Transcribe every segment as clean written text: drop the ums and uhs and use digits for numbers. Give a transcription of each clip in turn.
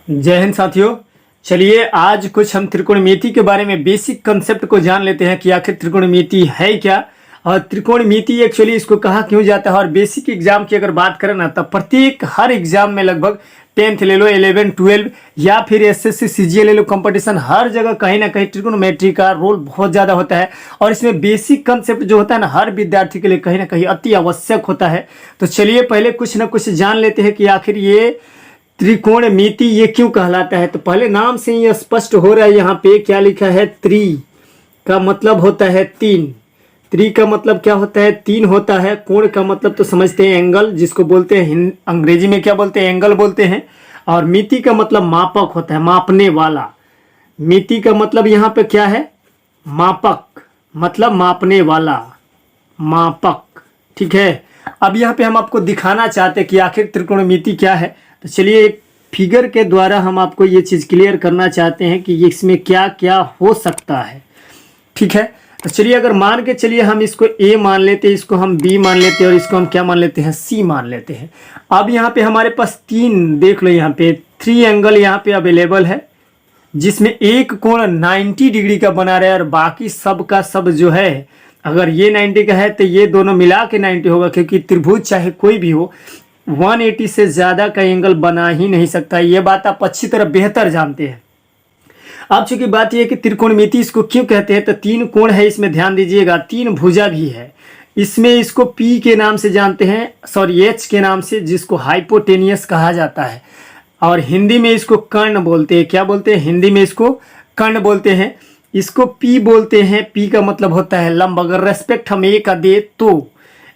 जय हिंद साथियों। चलिए आज कुछ हम त्रिकोणमिति के बारे में बेसिक कंसेप्ट को जान लेते हैं कि आखिर त्रिकोणमिति है क्या और त्रिकोणमिति एक्चुअली इसको कहा क्यों जाता है। और बेसिक एग्जाम की अगर बात करें ना तो प्रत्येक हर एग्जाम में लगभग 10th ले लो 11 12 या फिर एसएससी सीजीएल ले लो, कंपटीशन हर जगह कहीं ना कहीं त्रिकोणमिति का रोल बहुत ज़्यादा होता है। और इसमें बेसिक कंसेप्ट जो होता है ना हर विद्यार्थी के लिए कहीं ना कहीं अति आवश्यक होता है। तो चलिए पहले कुछ ना कुछ जान लेते हैं कि आखिर ये त्रिकोणमिति ये क्यों कहलाता है। तो पहले नाम से ही स्पष्ट हो रहा है, यहाँ पे क्या लिखा है, त्रि का मतलब होता है तीन। त्रि का मतलब क्या होता है, तीन होता है। कोण का मतलब तो समझते हैं एंगल, जिसको बोलते हैं अंग्रेजी में क्या बोलते हैं, एंगल बोलते हैं। और मिति का मतलब मापक होता है, मापने वाला। मिति का मतलब यहाँ पे क्या है, मापक मतलब मापने वाला, मापक। ठीक है। अब यहाँ पे हम आपको दिखाना चाहते हैं कि आखिर त्रिकोणमिति क्या है। तो चलिए एक फिगर के द्वारा हम आपको ये चीज़ क्लियर करना चाहते हैं कि इसमें क्या क्या हो सकता है। ठीक है। तो चलिए अगर मान के चलिए हम इसको ए मान लेते हैं, इसको हम बी मान लेते हैं और इसको हम क्या मान लेते हैं, सी मान लेते हैं। अब यहाँ पे हमारे पास तीन, देख लो यहाँ पे 3 एंगल यहाँ पे अवेलेबल है, जिसमें एक कोण 90 डिग्री का बना रहा है और बाकी सब का सब जो है, अगर ये 90 का है तो ये दोनों मिला के 90 होगा, क्योंकि त्रिभुज चाहे कोई भी हो 180 से ज़्यादा का एंगल बना ही नहीं सकता। ये बात आप अच्छी तरह बेहतर जानते हैं। अब चूंकि बात यह है कि त्रिकोणमिति इसको क्यों कहते हैं, तो 3 कोण है, इसमें ध्यान दीजिएगा, 3 भुजा भी है। इसमें इसको पी के नाम से जानते हैं, सॉरी एच के नाम से, जिसको हाइपोटेनियस कहा जाता है। और हिंदी में इसको कर्ण बोलते हैं। क्या बोलते हैं, हिंदी में इसको कर्ण बोलते हैं। इसको पी बोलते हैं। पी का मतलब होता है लंब। अगर रेस्पेक्ट हम ए का दे तो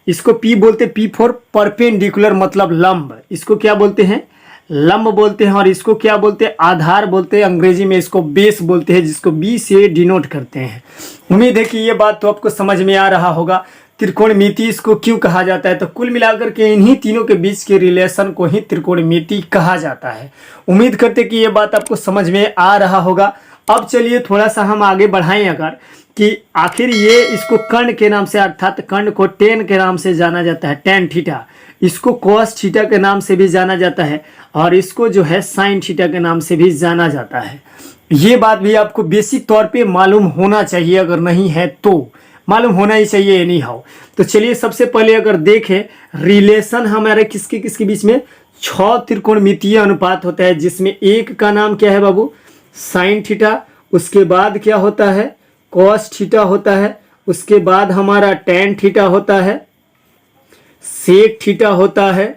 इसको पी बोलते हैं। पी फॉर परपेंडिकुलर मतलब लंब। इसको क्या बोलते हैं, लंब बोलते हैं। और इसको क्या बोलते हैं, आधार बोलते हैं। अंग्रेजी में इसको बेस बोलते हैं, जिसको बी से डिनोट करते हैं। उम्मीद है कि ये बात तो आपको समझ में आ रहा होगा त्रिकोणमिति इसको क्यों कहा जाता है। तो कुल मिलाकर के इन्हीं तीनों के बीच के रिलेशन को ही त्रिकोणमिति कहा जाता है। उम्मीद करते कि ये बात आपको समझ में आ रहा होगा। अब चलिए थोड़ा सा हम आगे बढ़ाएं अगर, कि आखिर ये इसको कर्ण के नाम से, अर्थात कर्ण को टेन के नाम से जाना जाता है, टेन थीटा। इसको कॉस थीटा के नाम से भी जाना जाता है और इसको जो है साइन थीटा के नाम से भी जाना जाता है। ये बात भी आपको बेसिक तौर पे मालूम होना चाहिए, अगर नहीं है तो मालूम होना ही चाहिए एनी हाउ। तो चलिए सबसे पहले अगर देखें रिलेशन हमारे किसके किसके बीच में, 6 त्रिकोणमितीय अनुपात होता है, जिसमें एक का नाम क्या है बाबू, साइन थीटा। उसके बाद क्या होता है, कॉस थीटा होता है। उसके बाद हमारा टेन थीटा होता है, सेक थीटा होता है,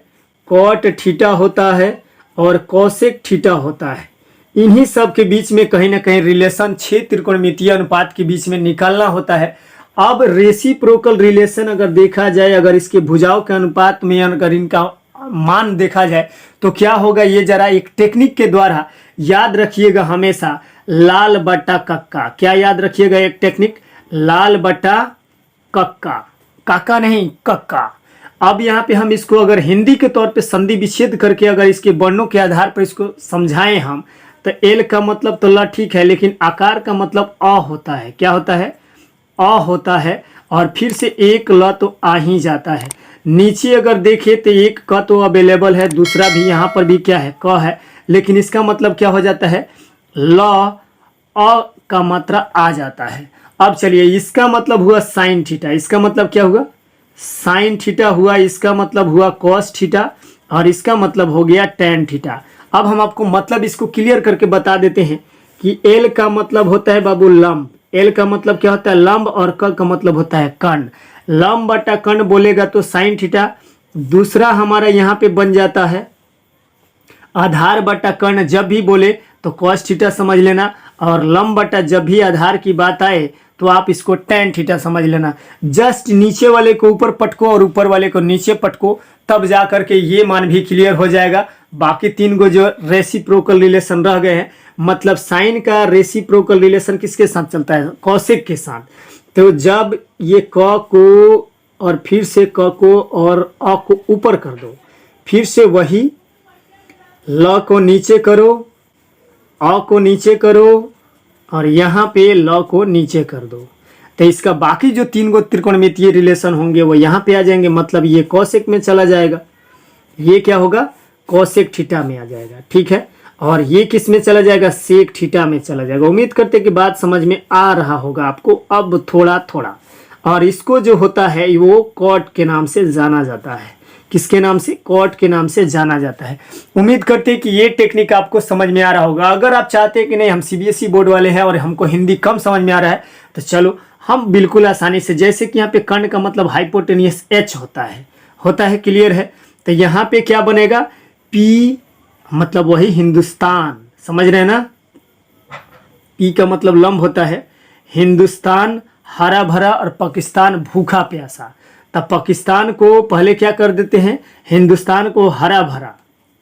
कॉट थीटा होता है और कॉसेक थीटा होता है। इन्हीं सब के बीच में कहीं ना कहीं रिलेशन 6 त्रिकोणमितीय अनुपात के बीच में निकालना होता है। अब रेसिप्रोकल रिलेशन अगर देखा जाए, अगर इसके भुजाओं के अनुपात में अगर इनका मान देखा जाए तो क्या होगा, ये जरा एक टेक्निक के द्वारा याद रखिएगा हमेशा, लाल बटा कक्का। क्या याद रखिएगा, एक टेक्निक, लाल बटा कक्का, काका नहीं कक्का। अब यहाँ पे हम इसको अगर हिंदी के तौर पे संधि विच्छेद करके अगर इसके वर्णों के आधार पर इसको समझाएं हम, तो एल का मतलब तो ल ठीक है, लेकिन आकार का मतलब अ होता है। क्या होता है, अ होता है। और फिर से एक ल तो आ ही जाता है। नीचे अगर देखें तो एक क तो अवेलेबल है, दूसरा भी यहाँ पर भी क्या है, क है, लेकिन इसका मतलब क्या हो जाता है, ल अ का मात्रा आ जाता है। अब चलिए इसका मतलब हुआ साइन थीटा, इसका मतलब क्या हुआ, साइन थीटा हुआ। इसका मतलब हुआ कॉस थीटा और इसका मतलब हो गया टेन थीटा। अब हम आपको मतलब इसको क्लियर करके बता देते हैं कि एल का मतलब होता है बाबू लंब। एल का मतलब क्या होता है, लंब। और क का मतलब होता है कर्ण। लंब बटा कर्ण बोलेगा तो साइन थीटा। दूसरा हमारा यहाँ पे बन जाता है आधार बटा कर्ण। जब भी बोले तो कॉस थीटा समझ लेना, और लंब बटा जब भी आधार की बात आए तो आप इसको टेन थीटा समझ लेना। जस्ट नीचे वाले को ऊपर पटको और ऊपर वाले को नीचे पटको, तब जा करके ये मान भी क्लियर हो जाएगा। बाकी 3 को जो रेसिप्रोकल रिलेशन रह गए हैं, मतलब साइन का रेसिप्रोकल रिलेशन किसके साथ चलता है, कॉसेक के साथ। तो जब ये क को और फिर से क को और अ को ऊपर कर दो, फिर से वही ल को नीचे करो, अ को नीचे करो और यहाँ पे ल को नीचे कर दो, तो इसका बाकी जो 3 को त्रिकोणमितीय रिलेशन होंगे वो यहाँ पे आ जाएंगे। मतलब ये कॉसेक में चला जाएगा, ये क्या होगा, कॉसेक थीटा में आ जाएगा। ठीक है। और ये किस में चला जाएगा, सेक थीटा में चला जाएगा। उम्मीद करते कि बात समझ में आ रहा होगा आपको अब थोड़ा थोड़ा। और इसको जो होता है वो कॉट के नाम से जाना जाता है। किसके नाम से, कॉट के नाम से जाना जाता है। उम्मीद करते हैं कि ये टेक्निक आपको समझ में आ रहा होगा। अगर आप चाहते हैं कि नहीं हम सीबीएसई बोर्ड वाले हैं और हमको हिंदी कम समझ में आ रहा है, तो चलो हम बिल्कुल आसानी से, जैसे कि यहाँ पे कर्ण का मतलब हाइपोटेनियस एच होता है, क्लियर है। तो यहाँ पे क्या बनेगा, पी मतलब वही हिंदुस्तान, समझ रहे हैं ना। पी का मतलब लंब होता है, हिंदुस्तान हरा भरा और पाकिस्तान भूखा प्यासा। तब पाकिस्तान को पहले क्या कर देते हैं, हिंदुस्तान को हरा भरा,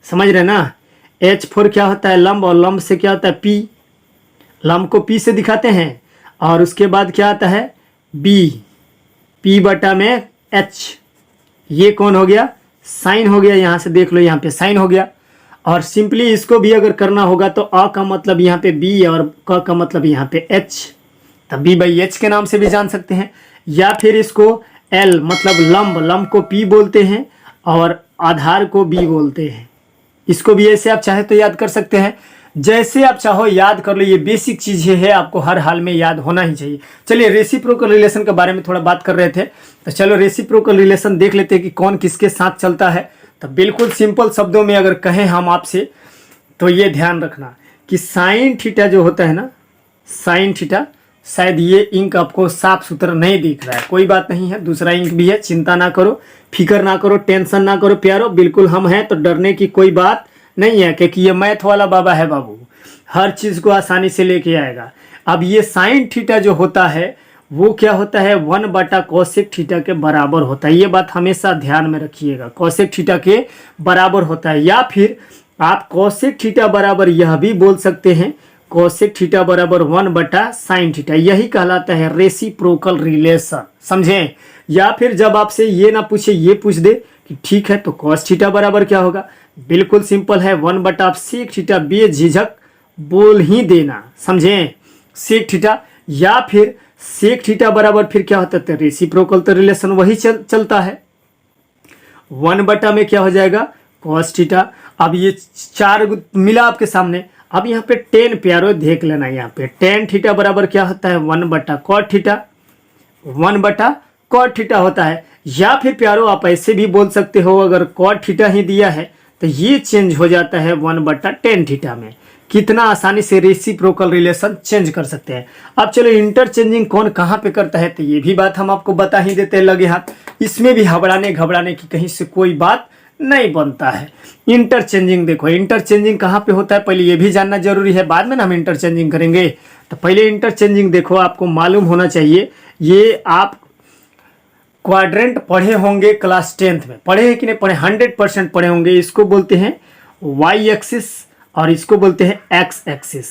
समझ रहे ना। H4 क्या होता है, लंब, और लंब से क्या होता है, पी, लंब को पी से दिखाते हैं। और उसके बाद क्या आता है, बी, पी बटा में एच, ये कौन हो गया, साइन हो गया। यहाँ से देख लो, यहाँ पे साइन हो गया। और सिंपली इसको भी अगर करना होगा तो अ का मतलब यहाँ पे बी और क का मतलब यहाँ पे एच, तब बी बाई एच के नाम से भी जान सकते हैं। या फिर इसको एल मतलब लंब, लंब को पी बोलते हैं और आधार को बी बोलते हैं। इसको भी ऐसे आप चाहे तो याद कर सकते हैं, जैसे आप चाहो याद कर लो। ये बेसिक चीज़ें है, आपको हर हाल में याद होना ही चाहिए। चलिए रेसिप्रोकल रिलेशन के बारे में थोड़ा बात कर रहे थे, तो चलो रेसिप्रोकल रिलेशन देख लेते हैं कि कौन किसके साथ चलता है। तो बिल्कुल सिंपल शब्दों में अगर कहें हम आपसे, तो ये ध्यान रखना कि साइन थीटा जो होता है ना, साइन थीटा, शायद ये इंक आपको साफ सुथरा नहीं दिख रहा है, कोई बात नहीं है, दूसरा इंक भी है, चिंता ना करो, फिक्र ना करो, टेंशन ना करो प्यारो, बिल्कुल हम हैं तो डरने की कोई बात नहीं है, क्योंकि ये मैथ वाला बाबा है बाबू, हर चीज़ को आसानी से लेके आएगा। अब ये साइन थीटा जो होता है वो क्या होता है, 1 कोसेक थीटा के बराबर होता है। ये बात हमेशा ध्यान में रखिएगा, कोसेक थीटा के बराबर होता है। या फिर आप कोसेक थीटा बराबर यह भी बोल सकते हैं, कोसेक थीटा बराबर 1 साइन थीटा, यही कहलाता है रेसिप्रोकल रिलेशन, समझें। या फिर जब आपसे ये ना पूछे, ये पूछ दे कि ठीक है तो कॉस थीटा बराबर क्या होगा, बिल्कुल सिंपल है 1 सेक थीटा, बेझिझक बोल ही देना, समझें, सेक थीटा। या फिर सेक थीटा बराबर फिर क्या होता है, रेसिप्रोकल तो रिलेशन वही चलता है, 1 में क्या हो जाएगा, कॉस थीटा। अब ये चार मिला आपके सामने। अब यहाँ पे टेन प्यारो देख लेना, यहाँ पे टेन थीटा बराबर क्या होता है, 1 कॉट थीटा, 1 कॉट थीटा होता है। या फिर प्यारो आप ऐसे भी बोल सकते हो, अगर कॉट थीटा ही दिया है तो ये चेंज हो जाता है 1/tan थीटा में। कितना आसानी से रेसिप्रोकल रिलेशन चेंज कर सकते हैं। अब चलो इंटरचेंजिंग कौन कहाँ पे करता है, तो ये भी बात हम आपको बता ही देते हैं लगे हाथ। इसमें भी घबराने की कहीं से कोई बात नहीं बनता है। इंटरचेंजिंग देखो, इंटरचेंजिंग कहाँ पे होता है पहले ये भी जानना जरूरी है, बाद में ना हम इंटरचेंजिंग करेंगे। तो पहले इंटरचेंजिंग देखो, आपको मालूम होना चाहिए, ये आप क्वाड्रेंट पढ़े होंगे क्लास 10th में, पढ़े हैं कि नहीं पढ़े, 100% पढ़े होंगे। इसको बोलते हैं वाई एक्सिस और इसको बोलते हैं एक्स एक्सिस,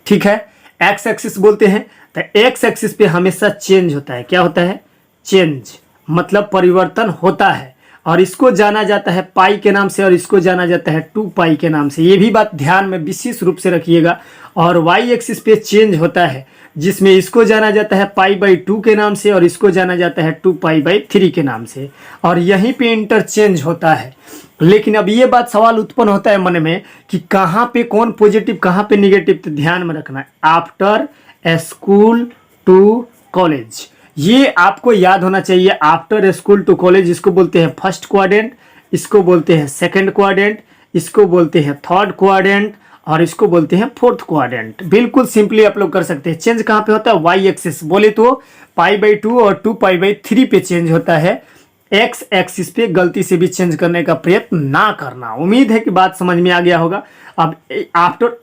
ठीक है, एक्स एक्सिस बोलते हैं। तो एक्स एक्सिस पे हमेशा चेंज होता है, क्या होता है, चेंज मतलब परिवर्तन होता है। और इसको जाना जाता है पाई के नाम से और इसको जाना जाता है 2 पाई के नाम से, ये भी बात ध्यान में विशेष रूप से रखिएगा। और वाई एक्सिस पे चेंज होता है, जिसमें इसको जाना जाता है पाई/2 के नाम से और इसको जाना जाता है 2 पाई/3 के नाम से, और यहीं पे इंटरचेंज होता है। लेकिन अब ये बात सवाल उत्पन्न होता है मन में कि कहाँ पे कौन पॉजिटिव कहाँ पे निगेटिव, तो ध्यान में रखना है, आफ्टर स्कूल टू कॉलेज, ये आपको याद होना चाहिए। आफ्टर स्कूल टू कॉलेज इसको बोलते हैं फर्स्ट क्वाड्रेंट, इसको बोलते हैं सेकंड क्वाड्रेंट, इसको बोलते हैं थर्ड क्वाड्रेंट और इसको बोलते हैं फोर्थ क्वाड्रेंट। बिल्कुल सिंपली आप लोग कर सकते हैं। चेंज कहाँ पे होता है, वाई एक्सिस बोले तो पाई/2 और 2 पाई/3 पे चेंज होता है। एक्स एक्सिस पे गलती से भी चेंज करने का प्रयत्न ना करना। उम्मीद है कि बात समझ में आ गया होगा। अब आफ्टर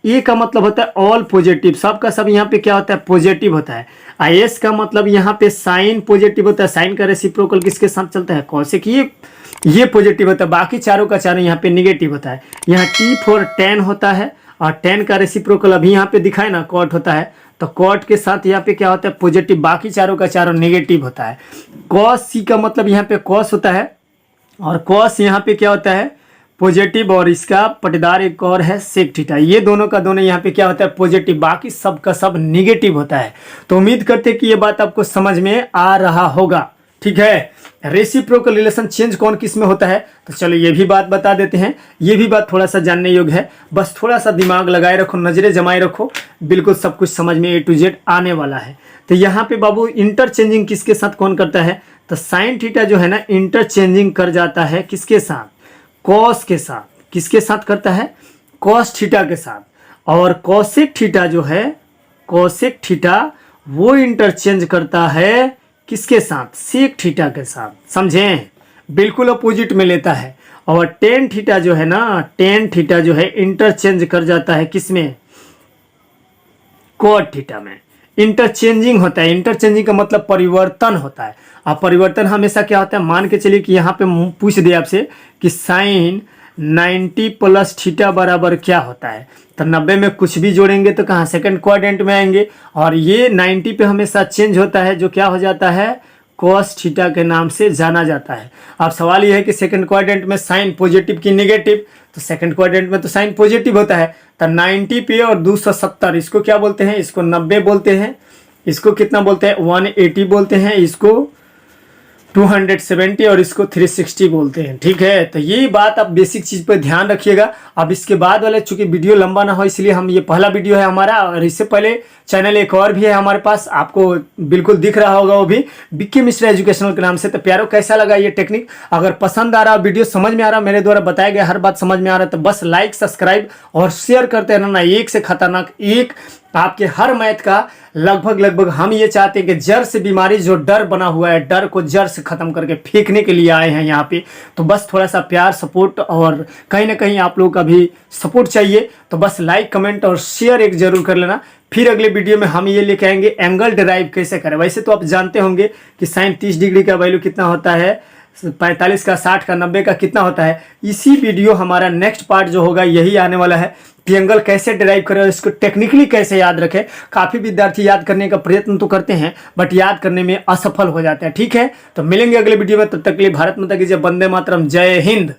ए का मतलब होता है ऑल पॉजिटिव, सब का सब यहाँ पे क्या होता है, पॉजिटिव होता है। एस का मतलब यहाँ पे साइन पॉजिटिव होता है, साइन का रेसिप्रोकल किसके साथ चलता है, कॉसेक, ये पॉजिटिव होता है, बाकी चारों का चारों यहाँ पे निगेटिव होता है। यहाँ टी फॉर टेन होता है और टेन का रेसिप्रोकल अभी यहाँ पे दिखाए ना कॉट होता है, तो कॉट के साथ यहाँ पे क्या होता है, पॉजिटिव, बाकी चारों का चारों नेगेटिव होता है। कॉस सी का मतलब यहाँ पे कॉस होता है और कॉस यहाँ पे क्या होता है, पॉजिटिव, और इसका पटदार एक और है सेक थीटा, ये दोनों का दोनों यहाँ पे क्या होता है, पॉजिटिव, बाकी सब का सब निगेटिव होता है। तो उम्मीद करते हैं कि ये बात आपको समझ में आ रहा होगा। ठीक है। रेसिप्रोकल रिलेशन चेंज कौन किस में होता है, तो चलो ये भी बात बता देते हैं। ये भी बात थोड़ा सा जानने योग्य है, बस थोड़ा सा दिमाग लगाए रखो, नजरें जमाए रखो, बिल्कुल सब कुछ समझ में ए टू जेड आने वाला है। तो यहाँ पे बाबू इंटरचेंजिंग किसके साथ कौन करता है, तो साइन थीटा जो है ना इंटरचेंजिंग कर जाता है किसके साथ, कॉस के साथ। किसके साथ करता है, कॉस थीटा के साथ। और कोसेक थीटा जो है, कोसेक थीटा वो इंटरचेंज करता है किसके साथ, सेक थीटा के साथ। समझें, बिल्कुल अपोजिट में लेता है। और टेन थीटा जो है ना, टेन थीटा जो है इंटरचेंज कर जाता है किसमें, कॉट थीटा में। इंटरचेंजिंग होता है, इंटरचेंजिंग का मतलब परिवर्तन होता है। अब परिवर्तन हमेशा क्या होता है, मान के चलिए कि यहाँ पे पूछ दे आपसे कि साइन 90 प्लस थीटा बराबर क्या होता है, तो 90 में कुछ भी जोड़ेंगे तो कहाँ, सेकंड क्वाड्रेंट में आएंगे। और ये 90 पे हमेशा चेंज होता है, जो क्या हो जाता है, कॉस थीटा के नाम से जाना जाता है। अब सवाल ये है कि सेकंड क्वाड्रेंट में साइन पॉजिटिव की नेगेटिव, तो सेकंड क्वाड्रेंट में तो साइन पॉजिटिव होता है। तो 90 पे और 270, इसको क्या बोलते हैं, इसको 90 बोलते हैं, इसको कितना बोलते हैं, 180 बोलते हैं, इसको 270 और इसको 360 बोलते हैं। ठीक है, तो ये बात आप बेसिक चीज पर ध्यान रखिएगा। अब इसके बाद वाले, चूंकि वीडियो लंबा ना हो इसलिए हम, ये पहला वीडियो है हमारा, और इससे पहले चैनल एक और भी है हमारे पास, आपको बिल्कुल दिख रहा होगा, वो भी विक्की मिश्रा एजुकेशनल के नाम से। तो प्यारो कैसा लगा ये टेक्निक, अगर पसंद आ रहा, वीडियो समझ में आ रहा, मेरे द्वारा बताया गया हर बात समझ में आ रहा है, तो बस लाइक सब्सक्राइब और शेयर करते रहना। एक से खतरनाक एक आपके हर मैथ का लगभग हम ये चाहते हैं कि जड़ से बीमारी, जो डर बना हुआ है, डर को जड़ से खत्म करके फेंकने के लिए आए हैं यहाँ पे। तो बस थोड़ा सा प्यार, सपोर्ट, और कहीं ना कहीं आप लोगों का भी सपोर्ट चाहिए। तो बस लाइक, कमेंट और शेयर एक जरूर कर लेना। फिर अगले वीडियो में हम ये लेके आएंगे एंगल डिराइव कैसे करें। वैसे तो आप जानते होंगे कि साइन 30 डिग्री का वैल्यू कितना होता है, 45 का, 60 का, 90 का कितना होता है। इसी वीडियो हमारा नेक्स्ट पार्ट जो होगा यही आने वाला है कि एंगल कैसे डिराइव करें, इसको टेक्निकली कैसे याद रखें। काफ़ी विद्यार्थी याद करने का प्रयत्न तो करते हैं बट याद करने में असफल हो जाते हैं। ठीक है, तो मिलेंगे अगले वीडियो में, तब तक के लिए भारत माता की जय, वंदे मातरम, जय हिंद।